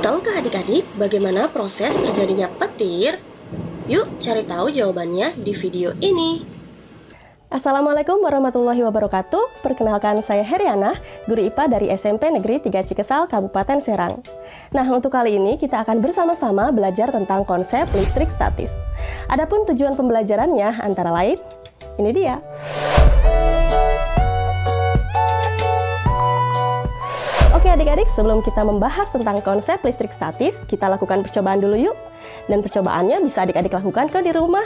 Tahukah adik-adik bagaimana proses terjadinya petir? Yuk cari tahu jawabannya di video ini. Assalamualaikum warahmatullahi wabarakatuh. Perkenalkan, saya Heriana, guru IPA dari SMP Negeri 3 Cikesal, Kabupaten Serang. Nah, untuk kali ini kita akan bersama-sama belajar tentang konsep listrik statis. Adapun tujuan pembelajarannya antara lain, ini dia. Oke adik-adik, sebelum kita membahas tentang konsep listrik statis, kita lakukan percobaan dulu yuk. Dan percobaannya bisa adik-adik lakukan di rumah.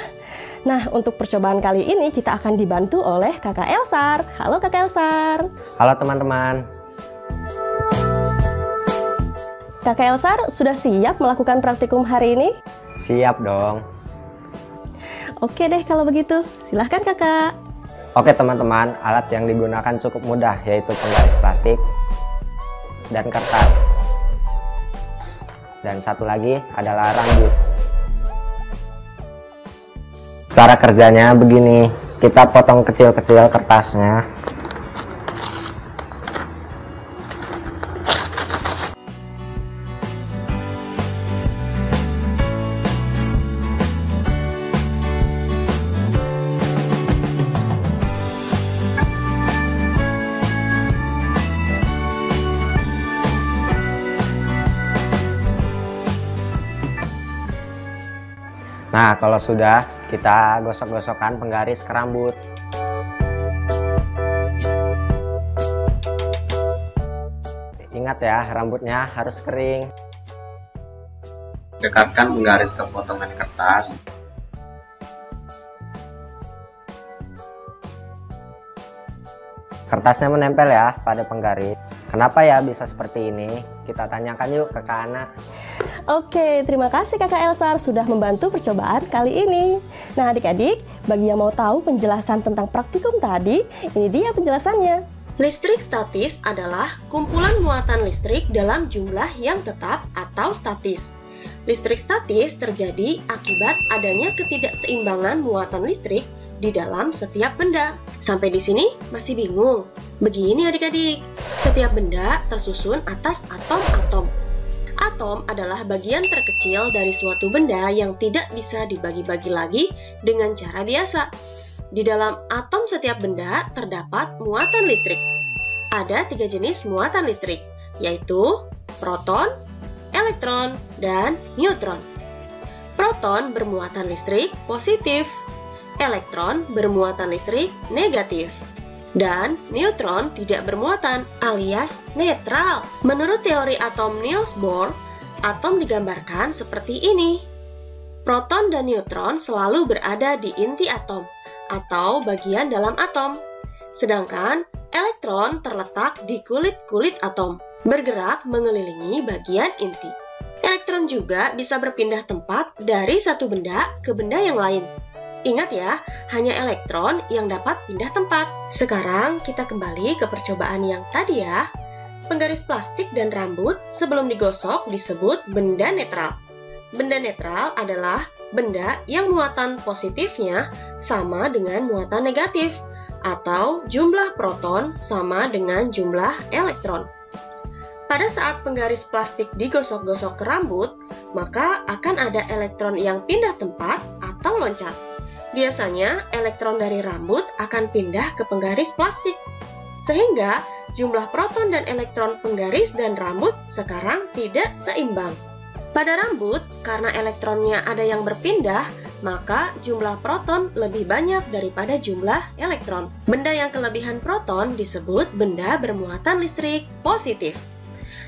Nah, untuk percobaan kali ini kita akan dibantu oleh Kakak Elsar. Halo Kakak Elsar. Halo teman-teman. Kakak Elsar, sudah siap melakukan praktikum hari ini? Siap dong. Oke deh kalau begitu, silahkan kakak. Oke teman-teman, alat yang digunakan cukup mudah, yaitu penggaris plastik dan kertas. Dan satu lagi adalah rambut. Cara kerjanya begini, kita potong kecil-kecil kertasnya. Nah, kalau sudah, kita gosok-gosokkan penggaris ke rambut. Ingat ya, rambutnya harus kering. Dekatkan penggaris ke potongan kertas. Kertasnya menempel ya pada penggaris. Kenapa ya bisa seperti ini? Kita tanyakan yuk ke Kak Ana. Oke, terima kasih Kakak Elsar sudah membantu percobaan kali ini. Nah adik-adik, bagi yang mau tahu penjelasan tentang praktikum tadi, ini dia penjelasannya. Listrik statis adalah kumpulan muatan listrik dalam jumlah yang tetap atau statis. Listrik statis terjadi akibat adanya ketidakseimbangan muatan listrik di dalam setiap benda. Sampai di sini masih bingung? Begini adik-adik, setiap benda tersusun atas atom-atom. Atom adalah bagian terkecil dari suatu benda yang tidak bisa dibagi-bagi lagi dengan cara biasa. Di dalam atom setiap benda terdapat muatan listrik. Ada 3 jenis muatan listrik, yaitu proton, elektron, dan neutron. Proton bermuatan listrik positif, elektron bermuatan listrik negatif, dan neutron tidak bermuatan alias netral. Menurut teori atom Niels Bohr, atom digambarkan seperti ini. Proton dan neutron selalu berada di inti atom atau bagian dalam atom. Sedangkan elektron terletak di kulit-kulit atom, bergerak mengelilingi bagian inti. Elektron juga bisa berpindah tempat dari satu benda ke benda yang lain. Ingat ya, hanya elektron yang dapat pindah tempat. Sekarang kita kembali ke percobaan yang tadi ya. Penggaris plastik dan rambut sebelum digosok disebut benda netral. Benda netral adalah benda yang muatan positifnya sama dengan muatan negatif, atau jumlah proton sama dengan jumlah elektron. Pada saat penggaris plastik digosok-gosok ke rambut, maka akan ada elektron yang pindah tempat atau loncat. Biasanya, elektron dari rambut akan pindah ke penggaris plastik, sehingga jumlah proton dan elektron penggaris dan rambut sekarang tidak seimbang. Pada rambut, karena elektronnya ada yang berpindah, maka jumlah proton lebih banyak daripada jumlah elektron. Benda yang kelebihan proton disebut benda bermuatan listrik positif.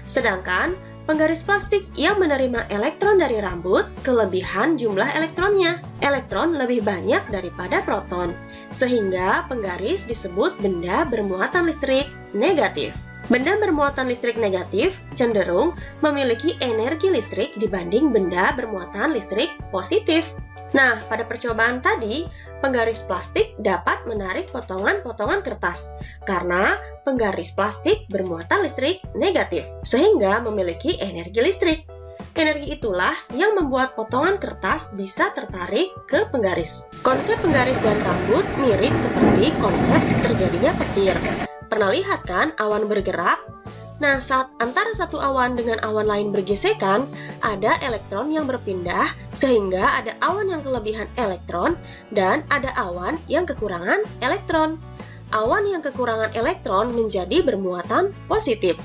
Sedangkan penggaris plastik yang menerima elektron dari rambut, kelebihan jumlah elektronnya. Elektron lebih banyak daripada proton, sehingga penggaris disebut benda bermuatan listrik negatif. Benda bermuatan listrik negatif cenderung memiliki energi listrik dibanding benda bermuatan listrik positif. Nah, pada percobaan tadi, penggaris plastik dapat menarik potongan-potongan kertas karena penggaris plastik bermuatan listrik negatif, sehingga memiliki energi listrik. Energi itulah yang membuat potongan kertas bisa tertarik ke penggaris. Konsep penggaris dan rambut mirip seperti konsep terjadinya petir. Pernah lihat kan awan bergerak? Nah, saat antara satu awan dengan awan lain bergesekan, ada elektron yang berpindah sehingga ada awan yang kelebihan elektron dan ada awan yang kekurangan elektron. Awan yang kekurangan elektron menjadi bermuatan positif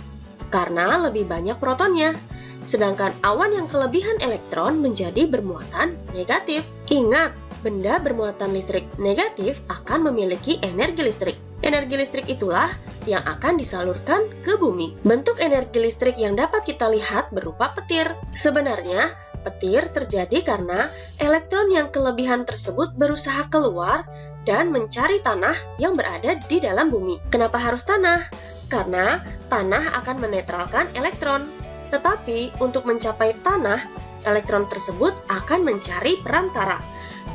karena lebih banyak protonnya. Sedangkan awan yang kelebihan elektron menjadi bermuatan negatif. Ingat, benda bermuatan listrik negatif akan memiliki energi listrik. Energi listrik itulah yang akan disalurkan ke bumi. Bentuk energi listrik yang dapat kita lihat berupa petir. Sebenarnya, petir terjadi karena elektron yang kelebihan tersebut berusaha keluar dan mencari tanah yang berada di dalam bumi. Kenapa harus tanah? Karena tanah akan menetralkan elektron. Tetapi untuk mencapai tanah, elektron tersebut akan mencari perantara.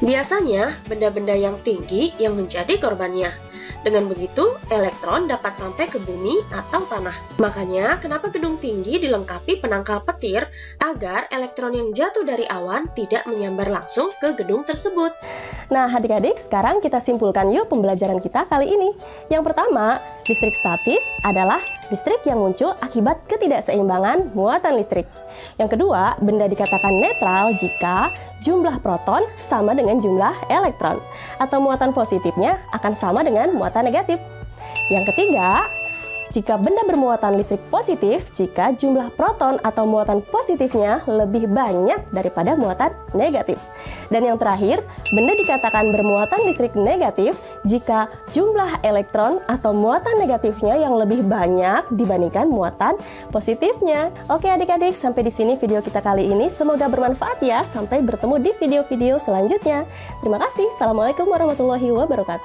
Biasanya benda-benda yang tinggi yang menjadi korbannya. Dengan begitu, elektron dapat sampai ke bumi atau tanah. Makanya, kenapa gedung tinggi dilengkapi penangkal petir agar elektron yang jatuh dari awan tidak menyambar langsung ke gedung tersebut. Nah, adik-adik, sekarang kita simpulkan yuk pembelajaran kita kali ini. Yang pertama, listrik statis adalah listrik yang muncul akibat ketidakseimbangan muatan listrik. Yang kedua, benda dikatakan netral jika jumlah proton sama dengan jumlah elektron, atau muatan positifnya akan sama dengan muatan negatif. Yang ketiga, jika benda bermuatan listrik positif jika jumlah proton atau muatan positifnya lebih banyak daripada muatan negatif. Dan yang terakhir, benda dikatakan bermuatan listrik negatif jika jumlah elektron atau muatan negatifnya yang lebih banyak dibandingkan muatan positifnya. Oke adik-adik, sampai di sini video kita kali ini. Semoga bermanfaat ya. Sampai bertemu di video-video selanjutnya. Terima kasih. Assalamualaikum warahmatullahi wabarakatuh.